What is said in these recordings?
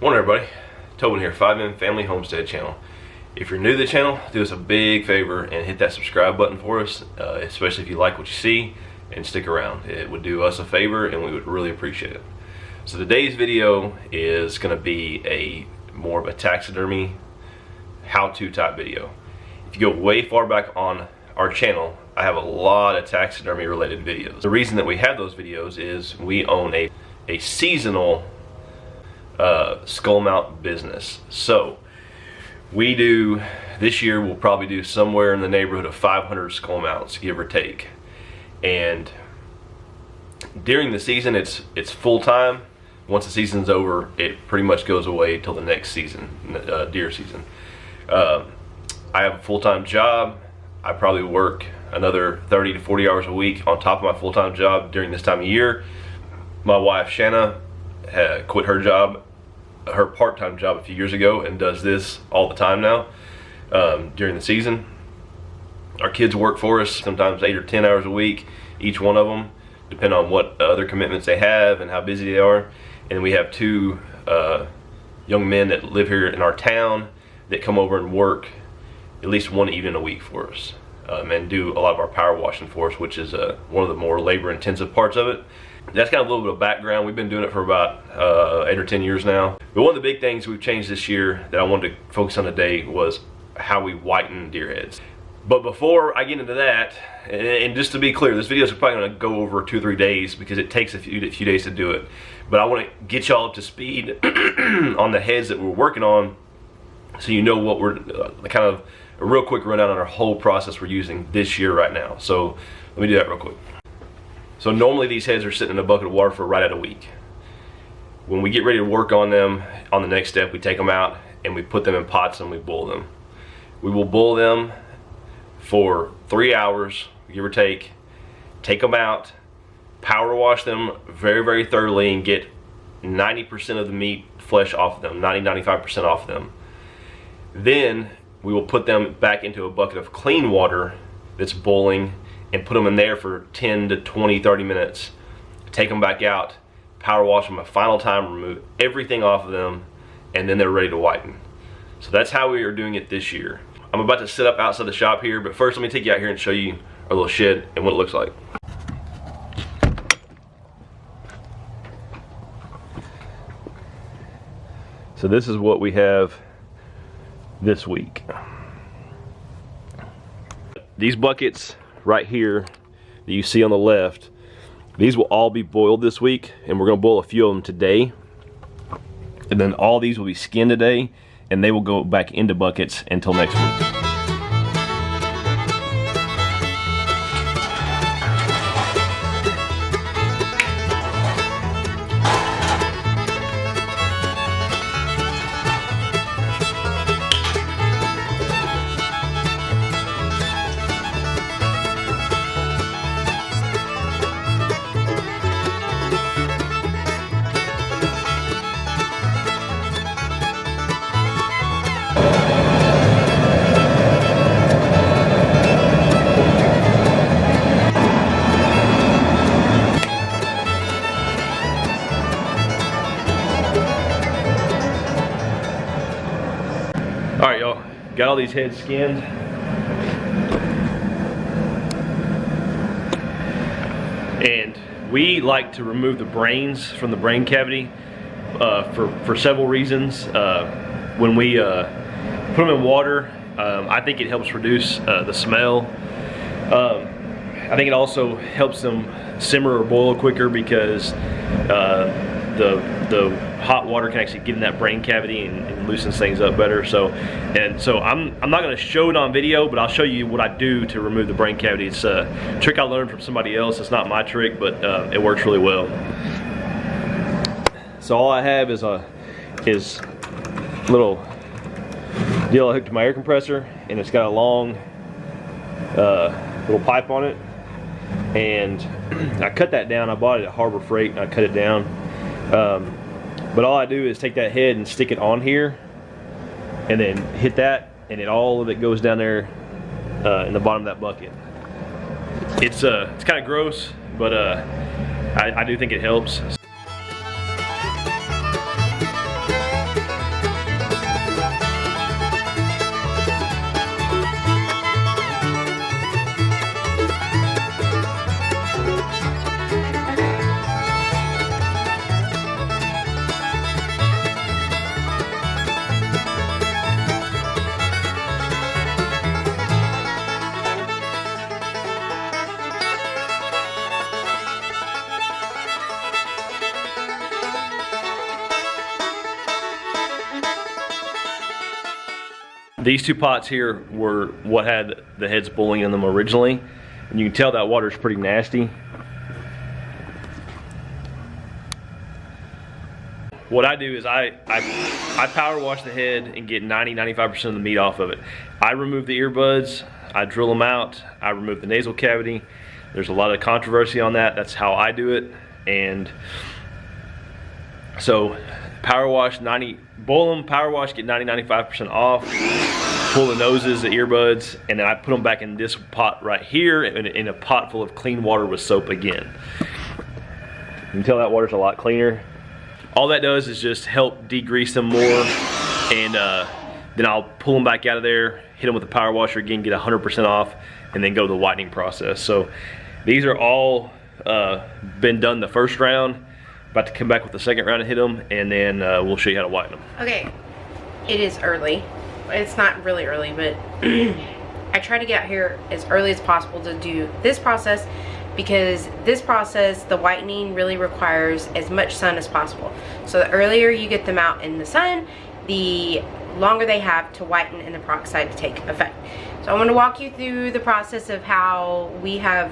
Morning everybody, Tobin here, 5M Family Homestead channel. If you're new to the channel, do us a big favor and hit that subscribe button for us, especially if you like what you see, and stick around. It would do us a favor and we would really appreciate it. So today's video is going to be more of a taxidermy how-to type video. If you go way far back on our channel, I have a lot of taxidermy related videos. The reason that we have those videos is we own a seasonal skull mount business. So we do, this year we'll probably do somewhere in the neighborhood of 500 skull mounts, give or take. And during the season it's full-time. Once the season's over, it pretty much goes away till the next season, deer season. I have a full-time job. I probably work another 30 to 40 hours a week on top of my full-time job during this time of year. My wife Shanna quit her job, her part-time job a few years ago, and does this all the time now during the season. Our kids work for us sometimes 8 or 10 hours a week, each one of them, depending on what other commitments they have and how busy they are. And we have two young men that live here in our town that come over and work at least one evening a week for us, and do a lot of our power washing for us, which is one of the more labor-intensive parts of it. That's kind of a little bit of background. We've been doing it for about 8 or 10 years now. But one of the big things we've changed this year that I wanted to focus on today was how we whiten deer heads. But before I get into that, and just to be clear, this video is probably going to go over 2 or 3 days because it takes a few days to do it. But I want to get y'all up to speed on the heads that we're working on, so you know what we're kind of a real quick rundown on our whole process we're using this year right now. So let me do that real quick. So normally these heads are sitting in a bucket of water for right at a week. When we get ready to work on them, on the next step, we take them out and we put them in pots and we boil them. We will boil them for 3 hours, give or take them out, power wash them very, very thoroughly and get 90% of the meat flesh off of them, 90-95% off them. Then we will put them back into a bucket of clean water that's boiling and put them in there for 10 to 20, 30 minutes. Take them back out, power wash them a final time, remove everything off of them, and then they're ready to whiten. So that's how we are doing it this year. I'm about to sit up outside the shop here, but first let me take you out here and show you our little shed and what it looks like. So this is what we have this week. These buckets right here that you see on the left, these will all be boiled this week, and we're going to boil a few of them today, and then all these will be skinned today, and they will go back into buckets until next week. Alright y'all, got all these heads skinned. And we like to remove the brains from the brain cavity for several reasons. When we put them in water, I think it helps reduce the smell. I think it also helps them simmer or boil quicker because the hot water can actually get in that brain cavity and loosens things up better. So I'm not going to show it on video, but I'll show you what I do to remove the brain cavity. It's a trick I learned from somebody else. It's not my trick, but it works really well. So all I have is a little deal I hooked to my air compressor, and it's got a long little pipe on it, and I cut that down. I bought it at Harbor Freight and I cut it down. But all I do is take that head and stick it on here and then hit that, and then all of it goes down there in the bottom of that bucket. It's kind of gross, but I do think it helps. These two pots here were what had the heads boiling in them originally. And you can tell that water's pretty nasty. What I do is I power wash the head and get 90–95% of the meat off of it. I remove the earbuds, I drill them out, I remove the nasal cavity. There's a lot of controversy on that. That's how I do it. And so power wash, boil them, power wash, get 90–95% off, pull the noses, the earbuds, and then I put them back in this pot right here in a pot full of clean water with soap again. You can tell that water's a lot cleaner. All that does is just help degrease them more, and then I'll pull them back out of there, hit them with the power washer again, get 100% off, and then go to the whitening process. So these are all been done the first round. About to come back with the second round and hit them, and then we'll show you how to whiten them. Okay, it is early. It's not really early, but I try to get out here as early as possible to do this process, because this process, the whitening, really requires as much sun as possible. So the earlier you get them out in the sun, the longer they have to whiten and the peroxide to take effect. So I want to walk you through the process of how we have,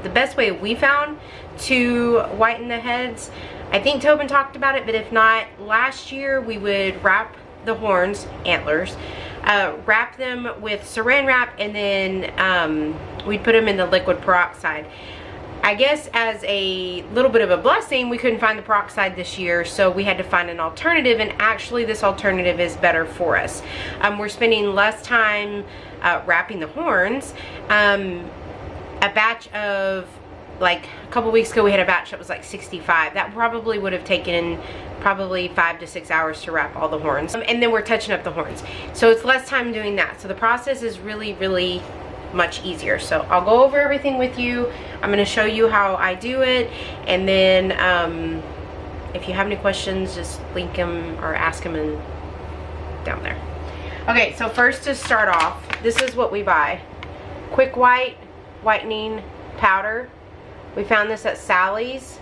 the best way we found to whiten the heads. I think Tobin talked about it, but if not, last year we would wrap the horns, antlers, wrap them with saran wrap, and then we'd put them in the liquid peroxide. I guess as a little bit of a blessing, we couldn't find the peroxide this year, so we had to find an alternative, and actually this alternative is better for us. We're spending less time wrapping the horns. A batch of, like a couple weeks ago we had a batch that was like 65. That probably would have taken probably 5 to 6 hours to wrap all the horns. And then we're touching up the horns. So it's less time doing that. So the process is really much easier. So I'll go over everything with you. I'm gonna show you how I do it. And then if you have any questions, just link them or ask them down there. Okay, so first to start off, this is what we buy. Quick White whitening powder. We found this at Sally's.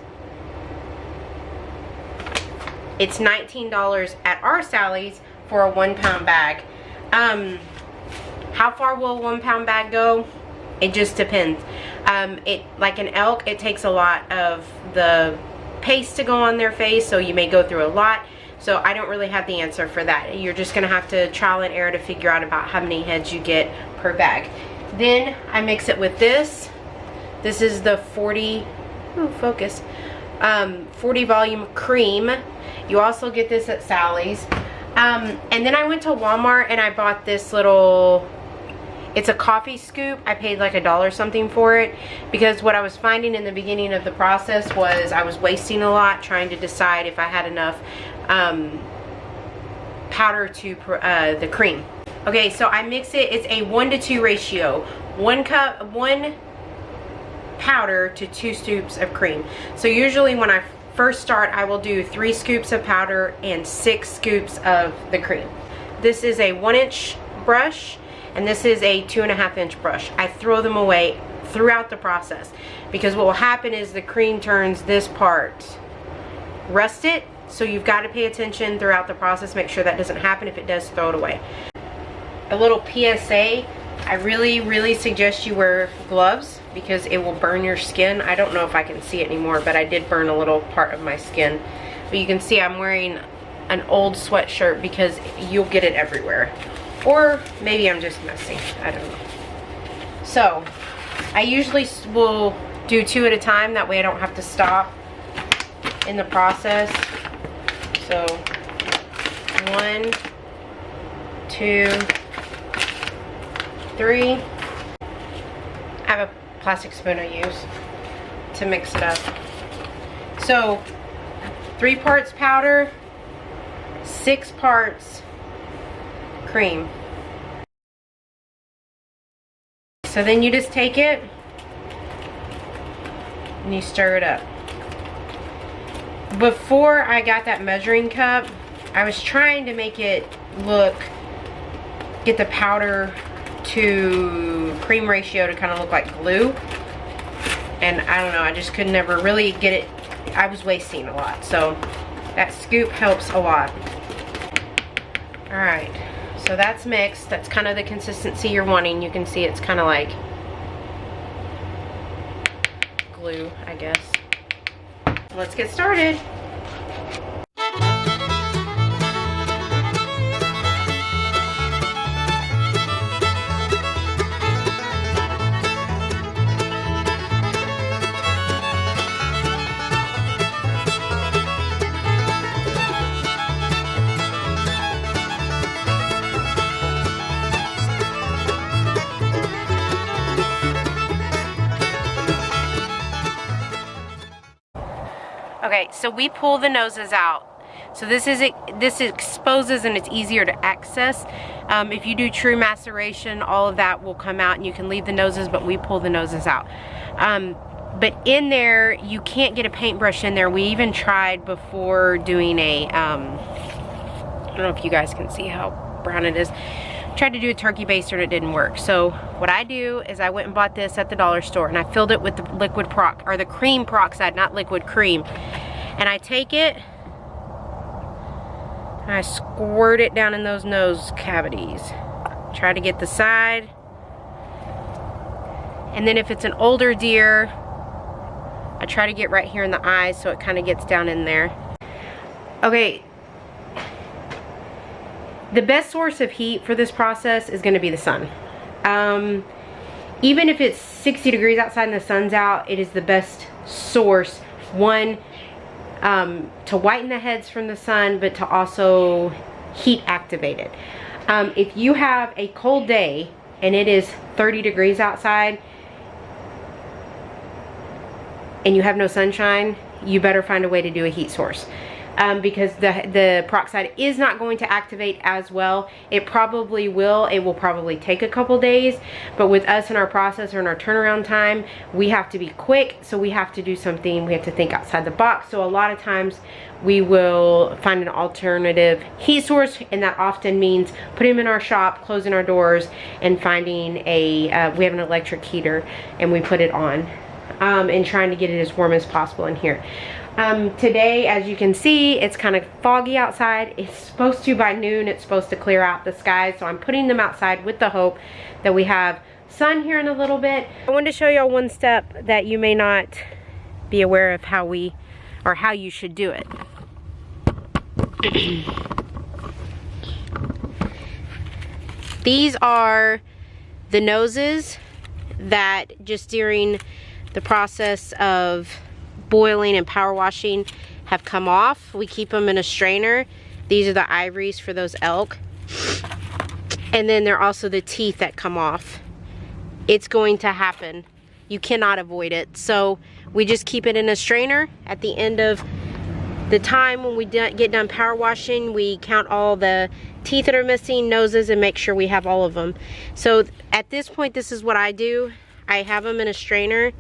It's $19 at our Sally's for a 1 pound bag. How far will a 1 pound bag go? It just depends. Like an elk, it takes a lot of the paste to go on their face, so you may go through a lot. So I don't really have the answer for that. You're just gonna have to trial and error to figure out about how many heads you get per bag. Then I mix it with this. This is the 40 volume cream. You also get this at Sally's. And then I went to Walmart and I bought this little, it's a coffee scoop. I paid like $1 something for it, because what I was finding in the beginning of the process was I was wasting a lot trying to decide if I had enough powder to the cream. Okay, so I mix it. It's a 1-to-2 ratio. 1 powder to 2 scoops of cream. So usually when I first start, I will do 3 scoops of powder and 6 scoops of the cream. This is a 1-inch brush, and this is a 2.5-inch brush. I throw them away throughout the process, because what will happen is the cream turns this part rusted. So you've got to pay attention throughout the process. Make sure that doesn't happen. If it does, throw it away. A little PSA, I really suggest you wear gloves, because it will burn your skin. I don't know if I can see it anymore, but I did burn a little part of my skin. But you can see I'm wearing an old sweatshirt, because you'll get it everywhere. Or maybe I'm just messy, I don't know. So I usually will do 2 at a time, that way I don't have to stop in the process. So 1, 2, 3. I have a plastic spoon I use to mix it up. So 3 parts powder, 6 parts cream. So then you just take it and you stir it up. Before I got that measuring cup, I was trying to make it get the powder to cream ratio to kind of look like glue, and I don't know, I just could never really get it. I was wasting a lot, so that scoop helps a lot. Alright, So that's mixed. That's kind of the consistency you're wanting. You can see it's kind of like glue, I guess. Let's get started. Okay, so we pull the noses out. So this exposes and it's easier to access. If you do true maceration, all of that will come out and you can leave the noses, but we pull the noses out. But in there, you can't get a paintbrush in there. We even tried before doing a, I don't know if you guys can see how brown it is. Tried to do a turkey baster and it didn't work. So what I do is I went and bought this at the dollar store and I filled it with the liquid or the cream peroxide, not liquid cream. And I take it and I squirt it down in those nose cavities. Try to get the side. And then if it's an older deer, I try to get right here in the eyes so it kind of gets down in there. Okay. The best source of heat for this process is going to be the sun. Even if it's 60 degrees outside and the sun's out, it is the best source. One, to whiten the heads from the sun, but to also heat activate it. If you have a cold day and it is 30 degrees outside and you have no sunshine, you better find a way to do a heat source. Because the peroxide is not going to activate as well. It probably will. It will probably take a couple days, but with us and our process or in our turnaround time, we have to be quick, so we have to do something. We have to think outside the box. So a lot of times we will find an alternative heat source, and that often means putting them in our shop, closing our doors, and finding a, we have an electric heater, and we put it on, and trying to get it as warm as possible in here. Today, as you can see, it's kind of foggy outside. It's supposed to, by noon, it's supposed to clear out the sky. So I'm putting them outside with the hope that we have sun here in a little bit. I wanted to show y'all one step that you may not be aware of how you should do it. These are the noses that just during the process of boiling and power washing have come off. We keep them in a strainer. These are the ivories for those elk. And then there are also the teeth that come off. It's going to happen. You cannot avoid it. So we just keep it in a strainer. At the end of the time when we get done power washing, we count all the teeth that are missing, noses, and make sure we have all of them. So at this point, this is what I do. I have them in a strainer.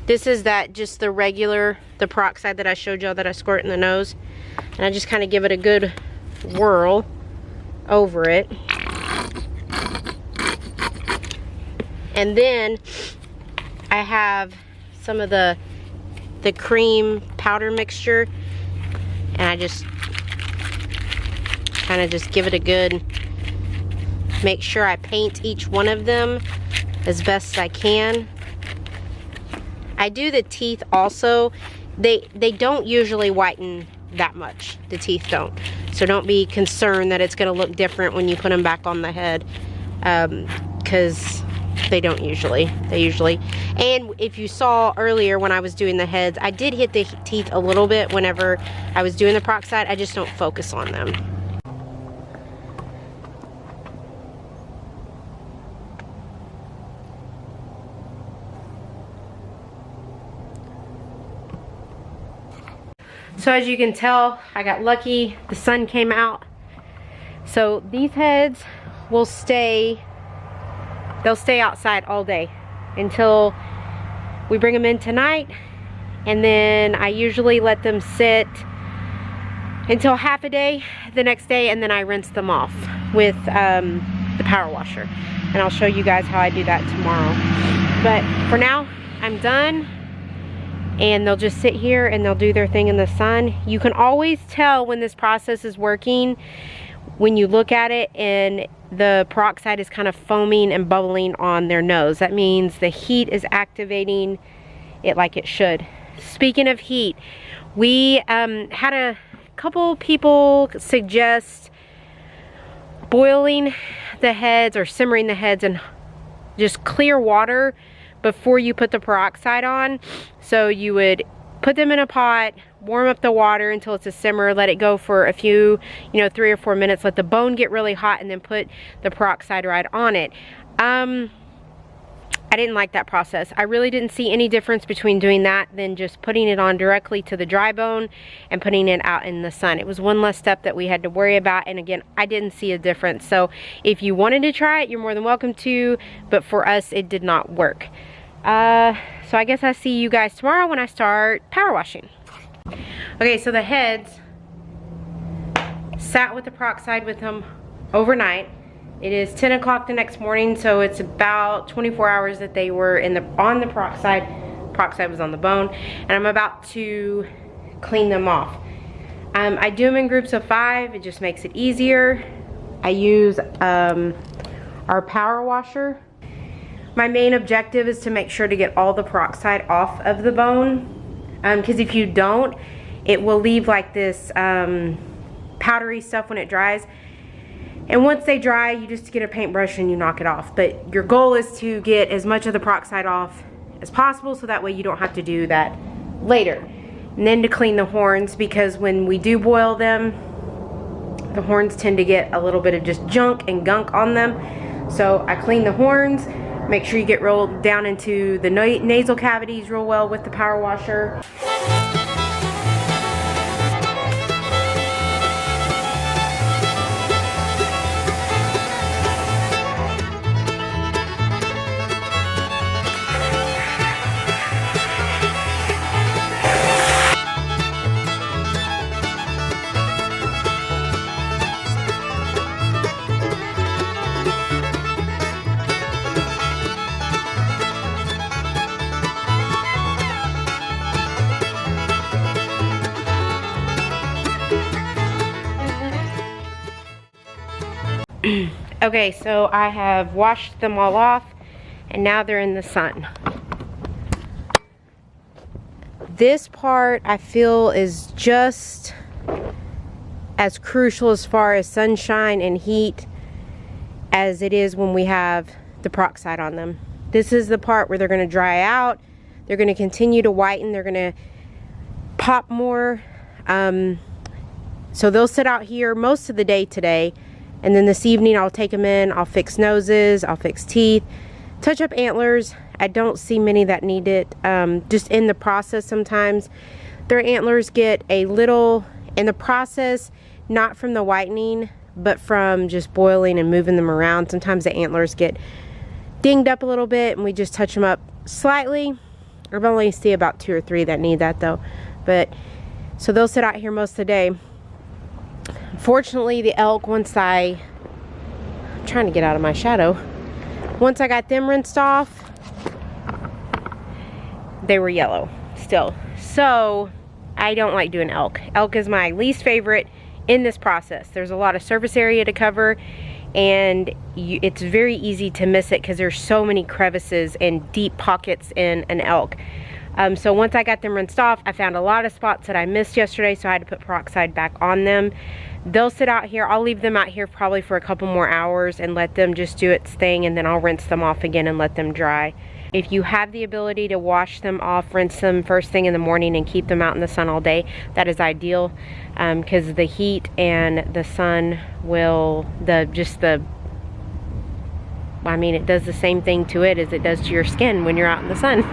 This is just the regular, the peroxide that I showed y'all that I squirt in the nose. And I just kind of give it a good whirl over it. And then I have some of the cream powder mixture. And I just kind of just give it a good, make sure I paint each one of them as best I can. I do the teeth also. They don't usually whiten that much. The teeth don't. So don't be concerned that it's going to look different when you put them back on the head. Because they don't usually. They usually. And if you saw earlier when I was doing the heads, I did hit the teeth a little bit whenever I was doing the peroxide. I just don't focus on them. So as you can tell, I got lucky. The sun came out. So these heads will stay, they'll stay outside all day until we bring them in tonight. And then I usually let them sit until half a day the next day, and then I rinse them off with the power washer. And I'll show you guys how I do that tomorrow. But for now, I'm done. And they'll just sit here and they'll do their thing in the sun. You can always tell when this process is working when you look at it and the peroxide is kind of foaming and bubbling on their nose. That means the heat is activating it like it should. Speaking of heat, we had a couple people suggest boiling the heads or simmering the heads in just clear water before you put the peroxide on. So you would put them in a pot, warm up the water until it's a simmer, let it go for a few, 3 or 4 minutes, let the bone get really hot, and then put the peroxide right on it. I didn't like that process. I really didn't see any difference between doing that than just putting it on directly to the dry bone and putting it out in the sun. It was one less step that we had to worry about, and again, I didn't see a difference. So if you wanted to try it, you're more than welcome to, but for us, it did not work. So I guess I'll see you guys tomorrow when I start power washing. Okay, so the heads sat with the peroxide with them overnight. It is 10 o'clock the next morning, so it's about 24 hours that they were on the peroxide. Peroxide was on the bone, and I'm about to clean them off. I do them in groups of 5. It just makes it easier. I use our power washer. My main objective is to make sure to get all the peroxide off of the bone, because if you don't, it will leave like this powdery stuff when it dries. And once they dry, you just get a paintbrush and you knock it off. But your goal is to get as much of the peroxide off as possible, so that way you don't have to do that later. And then to clean the horns, because when we do boil them, the horns tend to get a little bit of just junk and gunk on them. So I clean the horns, make sure you get rolled down into the nasal cavities real well with the power washer. Okay, so I have washed them all off, and now they're in the sun. This part I feel is just as crucial as far as sunshine and heat as it is when we have the peroxide on them. This is the part where they're going to dry out, they're going to continue to whiten, they're going to pop more. So they'll sit out here most of the day today. And then this evening I'll take them in, I'll fix noses, I'll fix teeth, touch up antlers. I don't see many that need it. Just in the process sometimes their antlers get a little, in the process, not from the whitening, but from just boiling and moving them around. Sometimes the antlers get dinged up a little bit and we just touch them up slightly. I've only seen about 2 or 3 that need that though. But so they'll sit out here most of the day. Fortunately, the elk, I'm trying to get out of my shadow. Once I got them rinsed off, they were yellow still. So I don't like doing elk. Elk is my least favorite in this process. There's a lot of surface area to cover, and it's very easy to miss it because there's so many crevices and deep pockets in an elk. So once I got them rinsed off, I found a lot of spots that I missed yesterday, so I had to put peroxide back on them. They'll sit out here. I'll leave them out here probably for a couple more hours and let them just do its thing, and then I'll rinse them off again and let them dry. If you have the ability to wash them off, rinse them first thing in the morning and keep them out in the sun all day, that is ideal, because the heat and the sun will, it does the same thing to it as it does to your skin when you're out in the sun.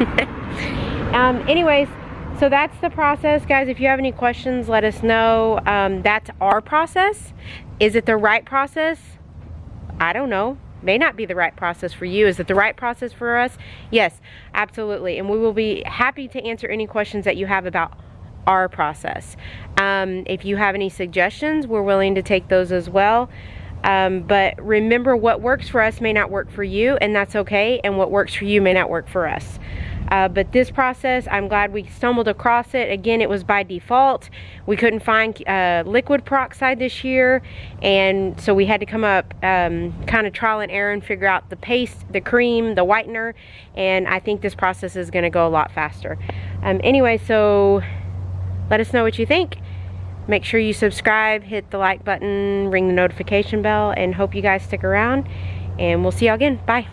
Anyways, so that's the process, guys. If you have any questions, let us know. That's our process. Is it the right process? I don't know. May not be the right process for you. Is it the right process for us? Yes, absolutely. And we will be happy to answer any questions that you have about our process. If you have any suggestions, we're willing to take those as well. But remember, what works for us may not work for you, and that's okay. And what works for you may not work for us. But this process, I'm glad we stumbled across it. Again, it was by default. We couldn't find liquid peroxide this year, and so we had to come up kind of trial and error and figure out the paste, the cream, the whitener, and I think this process is going to go a lot faster. Anyway, so let us know what you think. Make sure you subscribe, hit the like button, ring the notification bell, and hope you guys stick around, and we'll see y'all again. Bye.